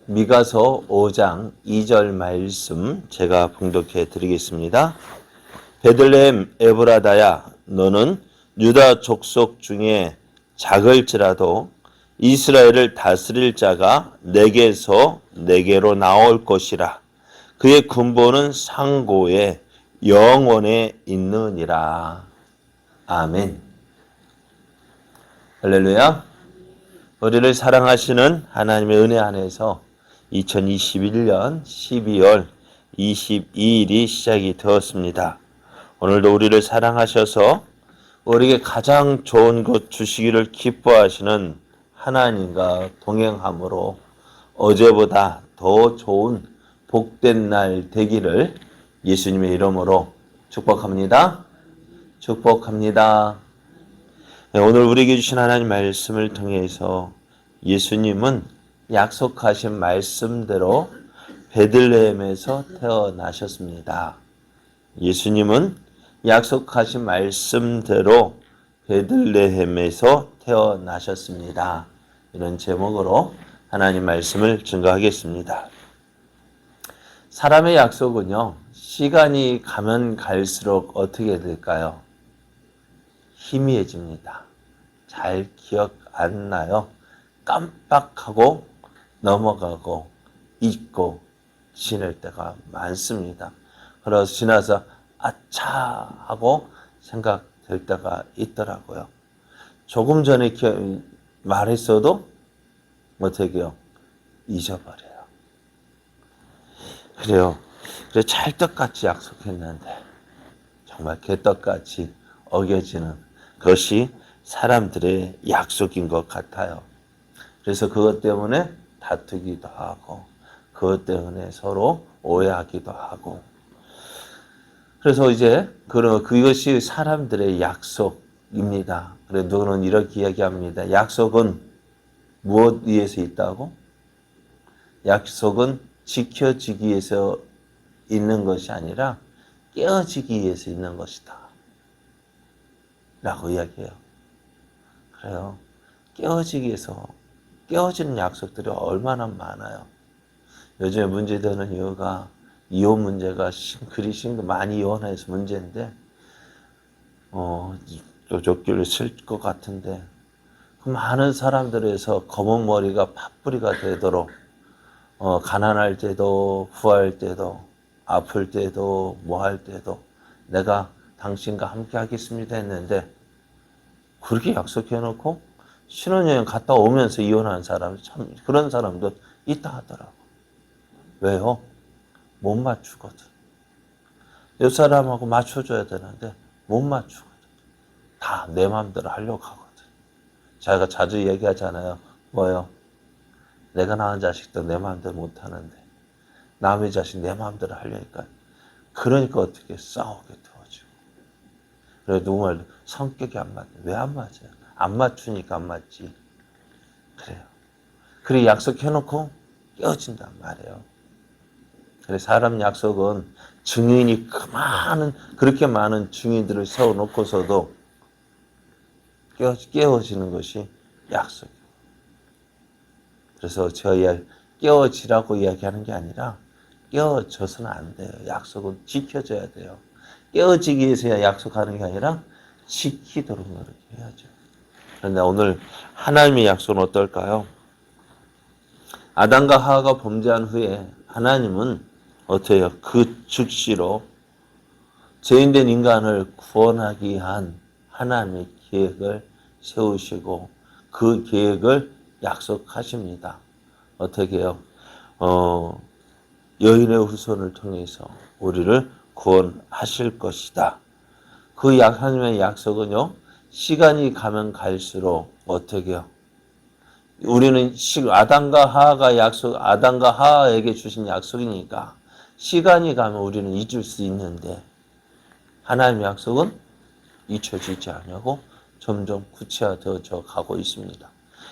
미가서 5장 2절 말씀 제가 봉독해 드리겠습니다. 베들레헴 에브라다야, 너는 유다 족속 중에 작을지라도 이스라엘을 다스릴 자가 내게서 내게로 나올 것이라. 그의 군보는 상고에 영원에 있느니라. 아멘. 할렐루야. 우리를 사랑하시는 하나님의 은혜 안에서 2021년 12월 22일이 시작이 되었습니다. 오늘도 우리를 사랑하셔서 우리에게 가장 좋은 것 주시기를 기뻐하시는 하나님과 동행함으로 어제보다 더 좋은 복된 날 되기를 예수님의 이름으로 축복합니다. 축복합니다. 오늘 우리에게 주신 하나님 말씀을 통해서 예수님은 약속하신 말씀대로 베들레헴에서 태어나셨습니다. 예수님은 약속하신 말씀대로 베들레헴에서 태어나셨습니다. 이런 제목으로 하나님 말씀을 증거하겠습니다. 사람의 약속은요, 시간이 가면 갈수록 어떻게 될까요? 희미해집니다. 잘 기억 안 나요. 깜빡하고 넘어가고 잊고 지낼 때가 많습니다. 그래서 지나서 아차 하고 생각될 때가 있더라고요. 조금 전에 말했어도 어떻게 해요? 잊어버려요. 그래요. 그래 찰떡같이 약속했는데 정말 개떡같이 어겨지는 그것이 사람들의 약속인 것 같아요. 그래서 그것 때문에 다투기도 하고 그것 때문에 서로 오해하기도 하고 그래서 이제 그것이 사람들의 약속입니다. 그래서 누구는 이렇게 이야기합니다. 약속은 무엇 위해서 있다고? 약속은 지켜지기 위해서 있는 것이 아니라 깨어지기 위해서 있는 것이다 라고 이야기해요. 그래요. 깨어지기 위해서 깨어지는 약속들이 얼마나 많아요. 요즘에 문제되는 이유가 이혼 문제가 많이 이혼해서 문제인데 또 쫓기를 쓸 것 같은데 그 많은 사람들에서 검은 머리가 팥뿌리가 되도록 가난할 때도 후할 때도 아플 때도 뭐 할 때도 내가 당신과 함께 하겠습니다 했는데 그렇게 약속해놓고 신혼여행 갔다 오면서 이혼한 사람, 참 그런 사람도 있다 하더라고. 왜요? 못 맞추거든. 옆 사람하고 맞춰줘야 되는데 못 맞추거든. 다 내 마음대로 하려고 하거든. 제가 자주 얘기하잖아요. 뭐요? 내가 낳은 자식도 내 마음대로 못하는데 남의 자식 내 마음대로 하려니까 그러니까 어떻게 싸우게 되어지고 그래 누구말 성격이 안 맞네. 왜 안 맞아요? 안 맞추니까 안 맞지. 그래요. 그래 약속해놓고 깨어진단 말이에요. 그래 사람 약속은 증인이 그렇게 많은 증인들을 세워놓고서도 깨어지는 것이 약속이에요. 그래서 제가 깨어지라고 이야기하는 게 아니라 깨어져서는 안 돼요. 약속은 지켜져야 돼요. 깨어지기 위해서 약속하는 게 아니라 지키도록 노력해야죠. 그런데 오늘 하나님의 약속은 어떨까요? 아담과 하와가 범죄한 후에 하나님은 어떻게 해요? 그 즉시로 죄인된 인간을 구원하기 위한 하나님의 계획을 세우시고 그 계획을 약속하십니다. 어떻게 해요? 여인의 후손을 통해서 우리를 구원하실 것이다. 그 하나님의 약속은요, 시간이 가면 갈수록 어떻게 해요? 우리는 아담과 하와에게 주신 약속이니까 시간이 가면 우리는 잊을 수 있는데 하나님의 약속은 잊혀지지 않냐고 점점 구체화되어져 가고 있습니다.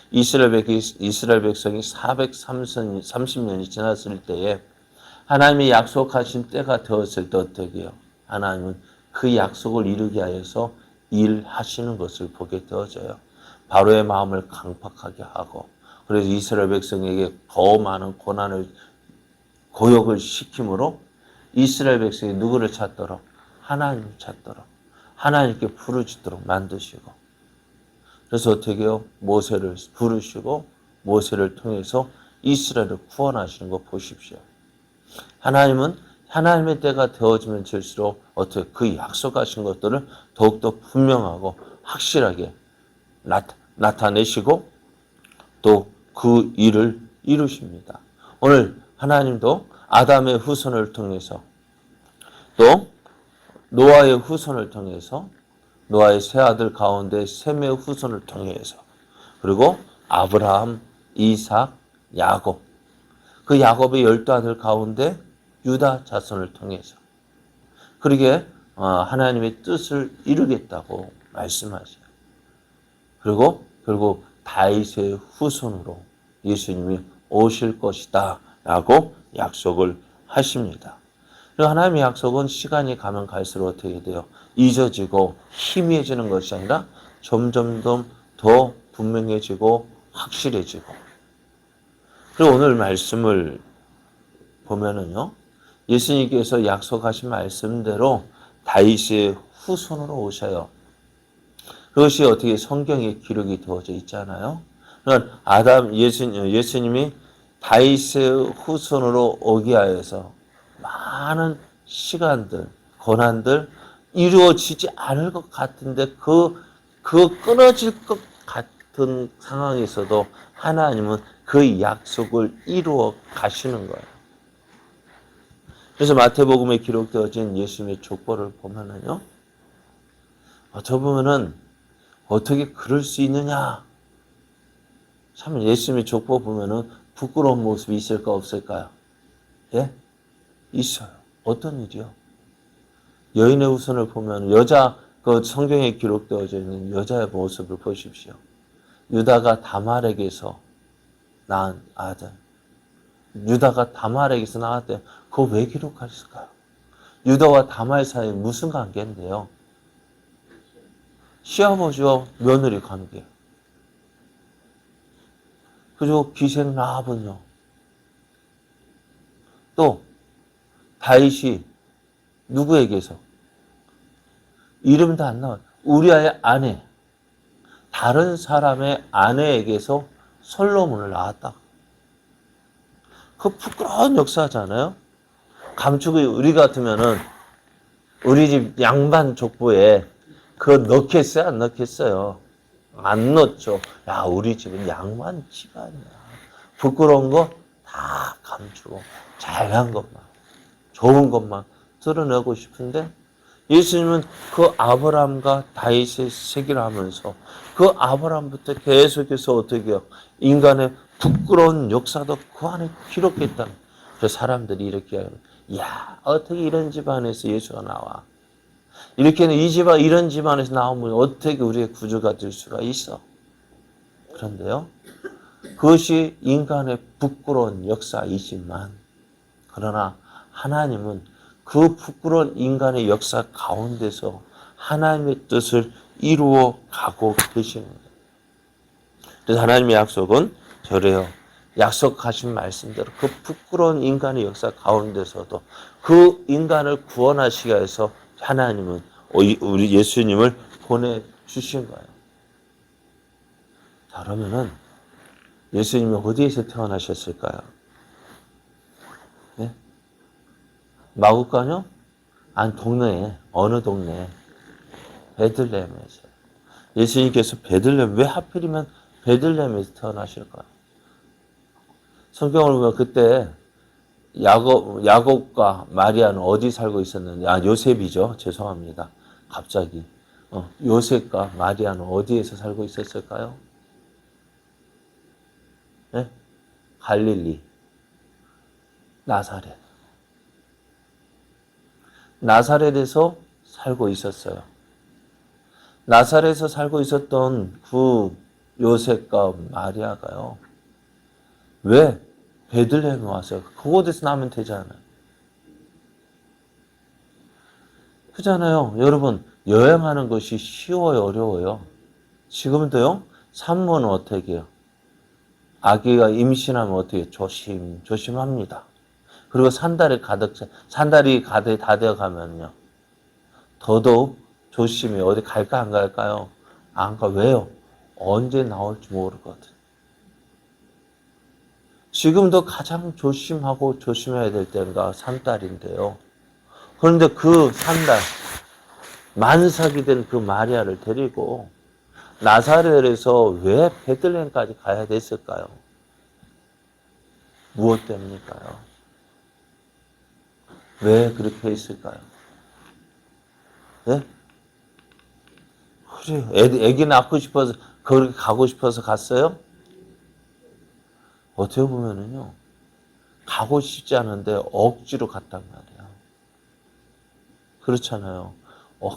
이스라엘 백성이 430년이 지났을 때에 하나님이 약속하신 때가 되었을 때 어떻게 해요? 하나님은 그 약속을 이루게 하여서 일하시는 것을 보게 되어져요. 바로의 마음을 강팍하게 하고 그래서 이스라엘 백성에게 더 많은 고난을 고역을 시킴으로 이스라엘 백성이 누구를 찾도록? 하나님을 찾도록 하나님께 부르짖도록 만드시고, 그래서 어떻게 해요? 모세를 부르시고 모세를 통해서 이스라엘을 구원하시는 거 보십시오. 하나님은 하나님의 때가 되어지면 될수록 어떻게 그 약속하신 것들을 더욱더 분명하고 확실하게 나타내시고 또 그 일을 이루십니다. 오늘 하나님도 아담의 후손을 통해서 또 노아의 후손을 통해서 노아의 세 아들 가운데 셈의 후손을 통해서 그리고 아브라함, 이삭, 야곱, 그 야곱의 12아들 가운데 유다 자손을 통해서 그러게 하나님의 뜻을 이루겠다고 말씀하세요. 그리고 결국 다윗의 후손으로 예수님이 오실 것이다 라고 약속을 하십니다. 그리고 하나님의 약속은 시간이 가면 갈수록 어떻게 돼요? 잊어지고 희미해지는 것이 아니라 점점 더 분명해지고 확실해지고. 그리고 오늘 말씀을 보면은요, 예수님께서 약속하신 말씀대로 다윗의 후손으로 오셔요. 그것이 어떻게 성경에 기록이 되어져 있잖아요. 그러니까 예수님이 다윗의 후손으로 오게 하여서 많은 시간들, 고난들 이루어지지 않을 것 같은데 그 끊어질 것 같은 상황에서도 하나님은 그 약속을 이루어 가시는 거예요. 그래서 마태복음에 기록되어진 예수님의 족보를 보면은요, 어쩌면은 어떻게 그럴 수 있느냐? 참 예수님의 족보 보면은 부끄러운 모습이 있을까 없을까요? 예? 있어요. 어떤 일이요? 여인의 후손을 보면 그 성경에 기록되어져 있는 여자의 모습을 보십시오. 유다가 다말에게서 낳은 아들. 유다가 다말에게서 낳았대. 그거 왜 기록하셨을까요? 유다와 다말 사이에 무슨 관계인데요? 시아버지와 며느리 관계. 그리고 기생 라합은요. 또 다윗이 누구에게서? 이름도 안 나와요. 우리아의 아내. 다른 사람의 아내에게서 솔로몬을 낳았다. 그 부끄러운 역사잖아요. 감축이 우리 같으면은 우리 집 양반 족보에 그거 넣겠어요? 안 넣겠어요? 안 넣죠. 야, 우리 집은 양반 집안이야. 부끄러운 거 다 감추고 잘난 것만, 좋은 것만 드러내고 싶은데 예수님은 그 아브라함과 다윗의 세기를 하면서 그 아브라함부터 계속해서 어떻게 해요? 인간의 부끄러운 역사도 그 안에 기록했다는. 그래서 사람들이 이렇게 해요. 야, 어떻게 이런 집안에서 예수가 나와? 이렇게는 이런 집안에서 나오면 어떻게 우리의 구주가 될 수가 있어? 그런데요, 그것이 인간의 부끄러운 역사이지만, 그러나 하나님은 그 부끄러운 인간의 역사 가운데서 하나님의 뜻을 이루어 가고 계시는 거예요. 그래서 하나님의 약속은 저래요. 약속하신 말씀대로 그 부끄러운 인간의 역사 가운데서도 그 인간을 구원하시기 위해서 하나님은 우리 예수님을 보내주신 거예요. 자, 그러면은 예수님이 어디에서 태어나셨을까요? 네? 마구간요? 아니, 동네에, 어느 동네에? 베들레헴에서. 예수님께서 왜 하필이면 베들레헴에서 태어나실까요? 성경을 보면 그때 야곱과 마리아는 어디 살고 있었는지, 요셉이죠. 죄송합니다. 갑자기. 요셉과 마리아는 어디에서 살고 있었을까요? 네? 갈릴리. 나사렛. 나사렛에서 살고 있었어요. 나사렛에서 살고 있었던 그 요셉과 마리아가요. 왜 베들레헴에 왔어요? 그곳에서 나면 되잖아요. 그잖아요. 여러분, 여행하는 것이 쉬워요, 어려워요? 지금도요, 산모는 어떻게 해요? 아기가 임신하면 어떻게 조심합니다. 그리고 산달이 가득 다 되어 가면요. 더더욱 조심히 어디 갈까 안 갈까요? 안 가. 왜요? 언제 나올지 모르거든. 지금도 가장 조심하고 조심해야 될 때가 산달인데요. 그런데 그 산달, 만삭이 된 그 마리아를 데리고 나사렛에서 왜 베들레헴까지 가야 됐을까요? 무엇 때문일까요? 왜 그렇게 했을까요? 네? 그래요. 애기 낳고 싶어서, 거기 가고 싶어서 갔어요? 어떻게 보면은요, 가고 싶지 않은데 억지로 갔단 말이에요. 그렇잖아요.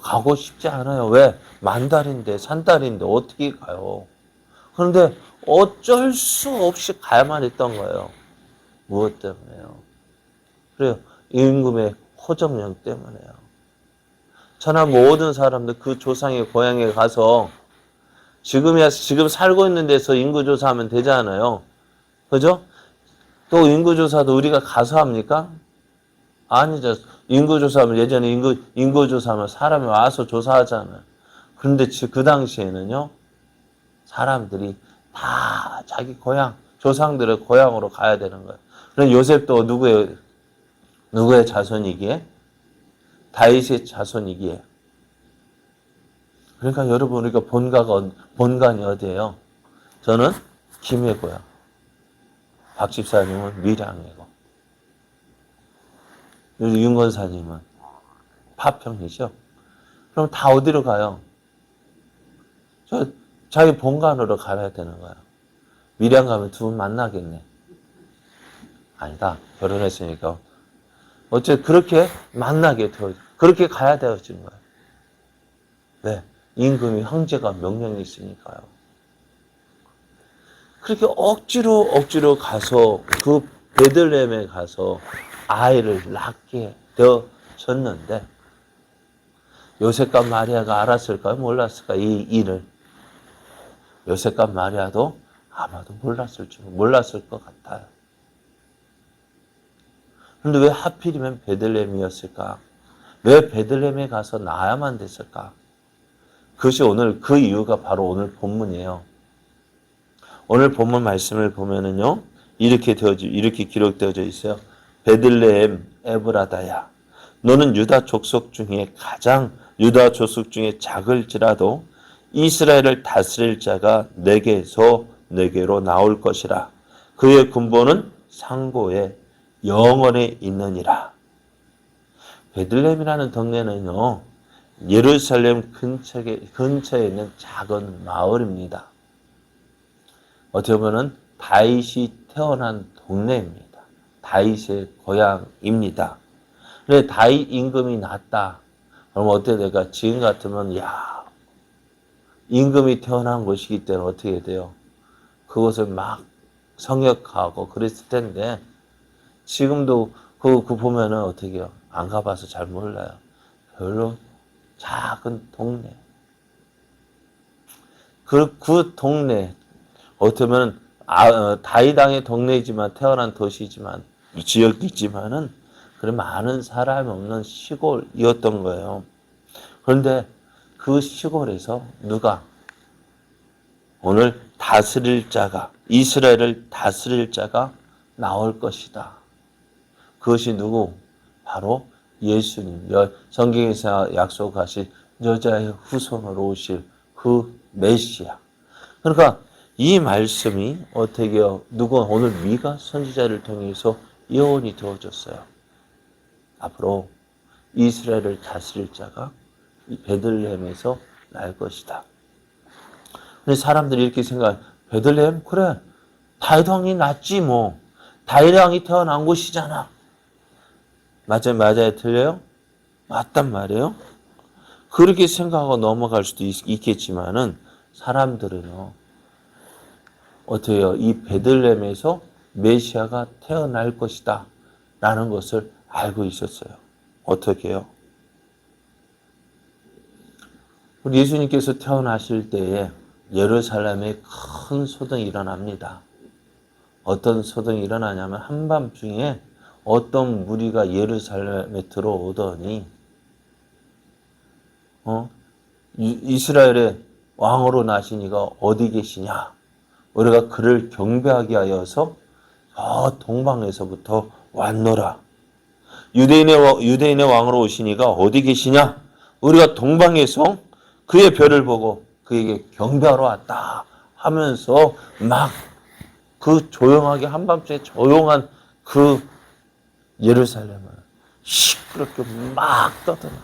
가고 싶지 않아요. 왜? 만달인데, 산달인데, 어떻게 가요? 그런데 어쩔 수 없이 가야만 했던 거예요. 무엇 때문에요? 그래요. 임금의 호정령 때문에요. 저나 모든 사람들 그 조상의 고향에 가서 지금 살고 있는 데서 인구조사하면 되잖아요. 그죠? 또 인구조사도 우리가 가서 합니까? 아니죠. 인구조사하면 예전에 인구조사하면 사람이 와서 조사하잖아요. 그런데 그 당시에는요, 사람들이 다 자기 고향, 조상들의 고향으로 가야 되는 거예요. 그럼 요셉도 누구의 자손이기에? 다윗의 자손이기에. 그러니까 여러분, 우리가 본관이 어디예요? 저는 김해고요. 박 집사님은 밀양이고, 윤 권사님은 파평이죠. 그럼 다 어디로 가요? 자기 본관으로 가야 되는 거야. 밀양 가면 두 분 만나겠네. 아니다. 결혼했으니까. 그렇게 그렇게 가야 되어진 거예요. 왜? 임금이 형제가 명령이 있으니까요. 그렇게 억지로 가서 그 베들레헴에 가서 아이를 낳게 되어졌는데 요셉과 마리아가 알았을까요? 몰랐을까요? 이 일을. 요셉과 마리아도 아마도 몰랐을 것 같아요. 그런데 왜 하필이면 베들레헴이었을까? 왜 베들레헴에 가서 낳아야만 됐을까? 그것이 그 이유가 바로 오늘 본문이에요. 오늘 본문 말씀을 보면은요, 이렇게 기록되어져 있어요. 베들레헴 에브라다야. 너는 유다 족속 중에 작을지라도 이스라엘을 다스릴 자가 내게로 나올 것이라. 그의 군보는 상고에 영원히 있느니라. 베들레헴이라는 동네는요, 예루살렘 근처에 있는 작은 마을입니다. 어떻게 보면 다윗이 태어난 동네입니다. 다윗의 고향입니다. 근데 다윗 임금이 났다. 그럼 어떻게 될까? 지금 같으면 임금이 태어난 곳이기 때문에 어떻게 돼요? 그것을 막 성역하고 그랬을 텐데 지금도 그 보면은 어떻게 해요? 안 가봐서 잘 몰라요. 별로 작은 동네. 그 동네 어떻게 보면 다윗 왕의 동네이지만 태어난 도시지만 지역이지만은 그래 많은 사람이 없는 시골이었던 거예요. 그런데 그 시골에서 누가 오늘 이스라엘을 다스릴 자가 나올 것이다. 그것이 누구? 바로 예수님. 성경에서 약속하신 여자의 후손으로 오실 그 메시아. 그러니까 이 말씀이 어떻게 오늘 미가 선지자를 통해서 예언이 되어졌어요. 앞으로 이스라엘을 다스릴 자가 이 베들레헴에서 날 것이다. 근데 사람들이 이렇게 생각해. 베들레헴? 그래. 다윗 왕이 낫지 뭐. 다윗 왕이 태어난 곳이잖아. 맞아요? 틀려요? 맞단 말이에요. 그렇게 생각하고 넘어갈 수도 있겠지만은 사람들은요. 어떻게 해요? 이 베들레헴에서 메시아가 태어날 것이다. 라는 것을 알고 있었어요. 어떻게 해요? 우리 예수님께서 태어나실 때에 예루살렘에 큰 소동이 일어납니다. 어떤 소동이 일어나냐면 한밤중에 어떤 무리가 예루살렘에 들어오더니 이스라엘의 왕으로 나신 이가 어디 계시냐? 우리가 그를 경배하게 하여서 저 동방에서부터 왔노라. 유대인의 왕으로 오신 이가 어디 계시냐? 우리가 동방에서 그의 별을 보고 그에게 경배하러 왔다 하면서 막 그 조용하게 한밤중에 조용한 그 예루살렘을 시끄럽게 막 떠드는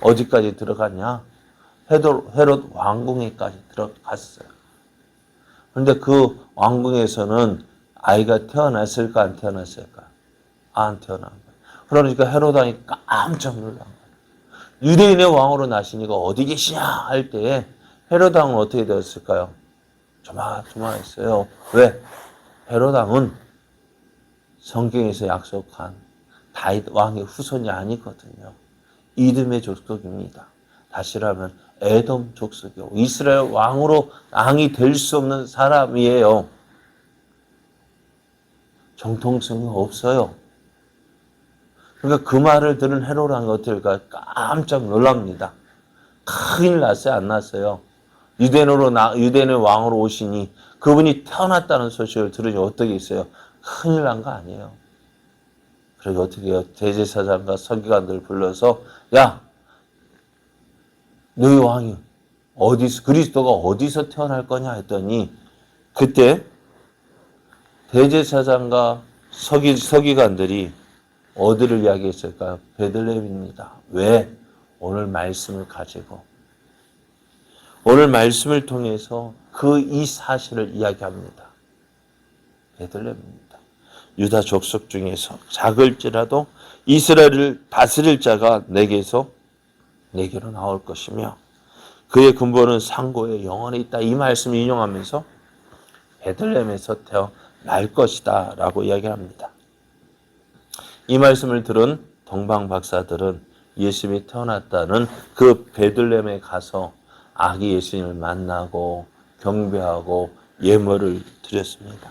어디까지 들어갔냐? 헤롯 왕궁에까지 들어갔어요. 그런데 그 왕궁에서는 아이가 태어났을까 안 태어났을까? 안 태어난 거예요. 그러니까 헤롯 왕이 깜짝 놀란 거예요. 유대인의 왕으로 나신 이가 어디 계시냐 할 때에 헤롯 왕은 어떻게 되었을까요? 조마조마했어요. 왜? 헤롯 왕은 성경에서 약속한 다윗 왕의 후손이 아니거든요. 이듬의 족속입니다. 다시라면 에돔 족속이요. 이스라엘 왕이 될 수 없는 사람이에요. 정통성이 없어요. 그러니까 그 말을 들은 헤롯 왕이 어떨까? 깜짝 놀랍니다. 큰일 났어요? 안 났어요? 유대인의 왕으로 오시니 그분이 태어났다는 소식을 들으니 어떻게 있어요? 큰일 난 거 아니에요. 그래서 어떻게 해요? 대제사장과 서기관들 불러서 야, 너희 왕이 그리스도가 어디서 태어날 거냐 했더니 그때 대제사장과 서기관들이 어디를 이야기했을까요? 베들레헴입니다. 왜? 오늘 말씀을 가지고 오늘 말씀을 통해서 이 사실을 이야기합니다. 베들레헴입니다. 유다 족속 중에서 작을지라도 이스라엘을 다스릴 자가 내게로 나올 것이며 그의 근본은 상고에 영원히 있다. 이 말씀을 인용하면서 베들레헴에서 태어날 것이다 라고 이야기합니다. 이 말씀을 들은 동방 박사들은 예수님이 태어났다는 그 베들레헴에 가서 아기 예수님을 만나고 경배하고 예물을 드렸습니다.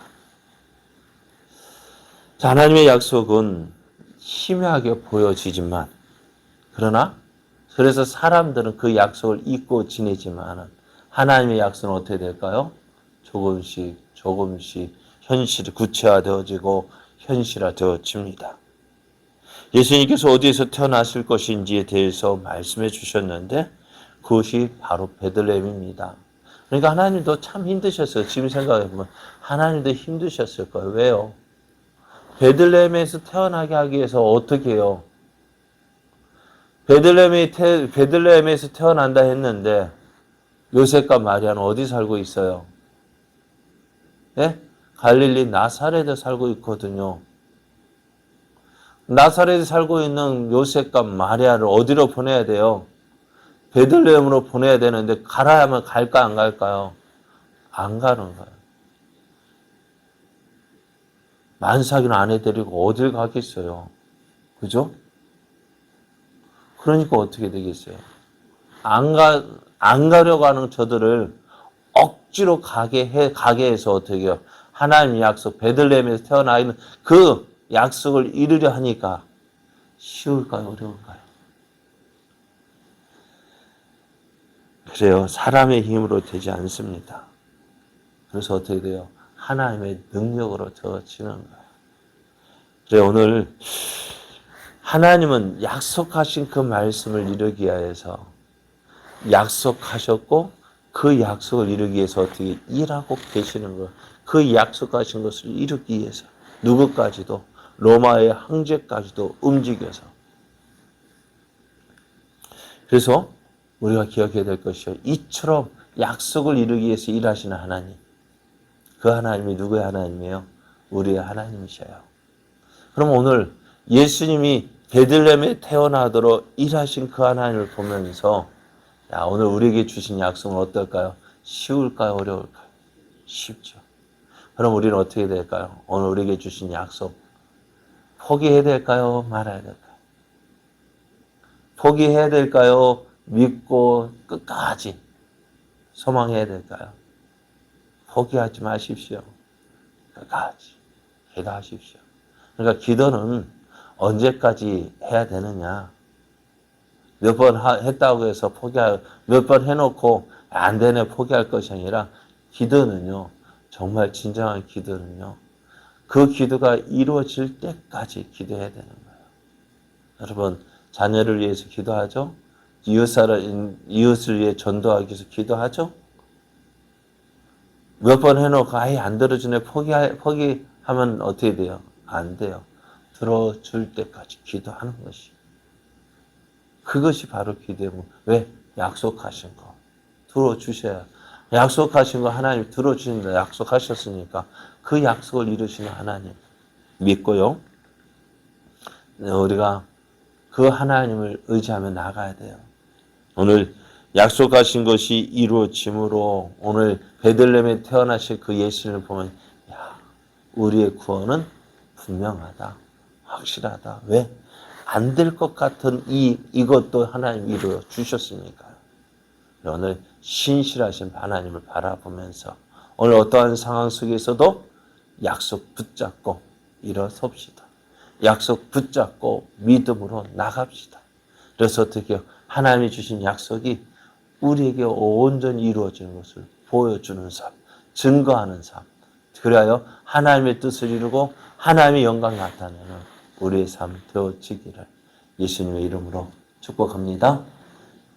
자, 하나님의 약속은 희미하게 보여지지만 그래서 사람들은 그 약속을 잊고 지내지만 하나님의 약속은 어떻게 될까요? 조금씩 현실이 구체화되어지고 현실화되어집니다. 예수님께서 어디에서 태어나실 것인지에 대해서 말씀해 주셨는데 그것이 바로 베들레헴입니다. 그러니까 하나님도 참 힘드셨어요. 지금 생각해보면 하나님도 힘드셨을 거예요. 왜요? 베들레헴에서 태어나게 하기 위해서 어떻게 해요? 베들레헴에서 태어난다 했는데 요셉과 마리아는 어디 살고 있어요? 네? 갈릴리 나사렛에 살고 있거든요. 나사렛에 살고 있는 요셉과 마리아를 어디로 보내야 돼요? 베들레헴으로 보내야 되는데 가라야만 갈까 안 갈까요? 안 가는 거예요. 만삭인 아내 데리고 어딜 가겠어요? 그죠? 그러니까 어떻게 되겠어요? 안 가려고 하는 저들을 억지로 가게 해서 어떻게 해요? 하나님의 약속, 베들레헴에서 태어나 있는 그 약속을 이루려 하니까 쉬울까요? 어려울까요? 그래요. 사람의 힘으로 되지 않습니다. 그래서 어떻게 돼요? 하나님의 능력으로 되어지는 거예요. 그래 오늘 하나님은 약속하신 그 말씀을 이루기 위해서 약속하셨고 그 약속을 이루기 위해서 어떻게 일하고 계시는 거예요. 그 약속하신 것을 이루기 위해서 누구까지도 로마의 황제까지도 움직여서 그래서 우리가 기억해야 될 것이요. 이처럼 약속을 이루기 위해서 일하시는 하나님. 그 하나님이 누구의 하나님이에요? 우리의 하나님이셔요. 그럼 오늘 예수님이 베들레헴에 태어나도록 일하신 그 하나님을 보면서 오늘 우리에게 주신 약속은 어떨까요? 쉬울까요? 어려울까요? 쉽죠. 그럼 우리는 어떻게 될까요? 오늘 우리에게 주신 약속 포기해야 될까요? 말아야 될까요? 포기해야 될까요? 믿고 끝까지 소망해야 될까요? 포기하지 마십시오. 끝까지 기도하십시오. 그러니까 기도는 언제까지 해야 되느냐? 몇 번 했다고 해서 몇 번 해놓고 안 되네 포기할 것이 아니라 기도는요, 정말 진정한 기도는요, 그 기도가 이루어질 때까지 기도해야 되는 거예요. 여러분, 자녀를 위해서 기도하죠? 이웃을 위해 전도하기 위해서 기도하죠? 몇 번 해놓고 아예 안 들어주네 포기하면 어떻게 돼요? 안 돼요. 들어줄 때까지 기도하는 것이. 그것이 바로 기도의 문. 왜? 약속하신 거. 들어주셔야. 약속하신 거 하나님 들어주신다. 약속하셨으니까 그 약속을 이루시는 하나님 믿고요. 우리가 그 하나님을 의지하며 나가야 돼요. 오늘 약속하신 것이 이루어짐으로 오늘 베들레헴에 태어나실 그 예수님을 보면 야, 우리의 구원은 분명하다. 확실하다. 왜? 안 될 것 같은 이것도 하나님 이루어 주셨으니까요. 오늘 신실하신 하나님을 바라보면서 오늘 어떠한 상황 속에서도 약속 붙잡고 일어섭시다. 약속 붙잡고 믿음으로 나갑시다. 그래서 어떻게 해요? 하나님이 주신 약속이 우리에게 온전히 이루어지는 것을 보여주는 삶, 증거하는 삶. 그래야 하나님의 뜻을 이루고 하나님의 영광 나타내는 우리의 삶 되어지기를 예수님의 이름으로 축복합니다.